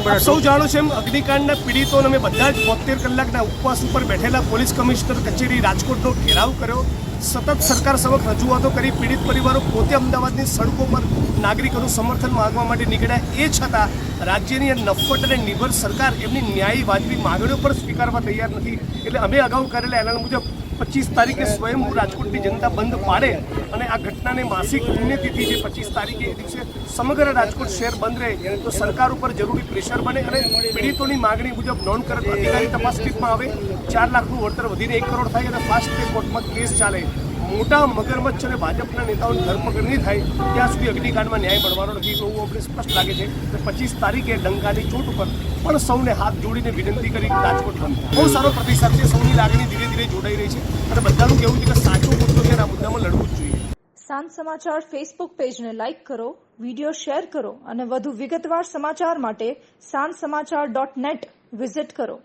આપ સૌ જાણો છો એમ અગ્નિકાંડના પીડિતોને અમે બધા જ 72 કલાકના ઉપવાસ ઉપર બેઠેલા પોલીસ કમિશનર કચેરી રાજકોટનો ઘેરાવ કર્યો, સતત સરકાર સમક્ષ રજૂઆતો કરી, પીડિત પરિવારો પોતે અમદાવાદની સડકો પર નાગરિકોનું સમર્થન માંગવા માટે નીકળ્યા, એ છતાં રાજ્યની નફ્ફટ અને નિર્ભર સરકાર એમની ન્યાયી વાજબી માંગણીઓ પણ સ્વીકારવા તૈયાર નથી. એટલે અમે અગાઉ કરેલા એલાન મુજબ 25 તારીખે સ્વયંભૂ રાજકોટની જનતા બંધ પાડે અને આ ઘટનાને માસિક પુણ્યતિથિ જે 25 તારીખે એ દિવસે સમગ્ર રાજકોટ શહેર બંધ રહે તો સરકાર ઉપર જરૂરી પ્રેશર બને અને પીડિતોની માગણી મુજબ નોંધ કરત અધિકારી તપાસ ટીમમાં આવે, 4 લાખનું વળતર વધીને 1 કરોડ થાય અને ફાસ્ટ ટ્રેક કોર્ટમાં કેસ ચાલે, મોટા મગરમચ્છ અને ભાજપના નેતાઓની ધરપકડ નહીં થાય ત્યાં સુધી અગ્નિકાંડમાં ન્યાય મળવાનો નથી. તો એવું અમને સ્પષ્ટ લાગે છે કે 25 તારીખે ડંકાની ચોટ ઉપર પણ સૌને હાથ જોડીને વિનંતી કરી રાજકોટ બંધ. બહુ સારો પ્રતિસાદ છે, સૌની લાગણી ધીરે ધીરે જોડાઈ રહી છે અને બધાનું કહેવું છે કે સાચો મુદ્દો છે આ મુદ્દામાં લડવું જ જોઈએ. સાંજ સમાચાર ફેસબુક પેજને લાઇક કરો, વિડીયો શેર કરો અને વધુ વિગતવાર સમાચાર માટે sanssamachar.net વિઝિટ કરો.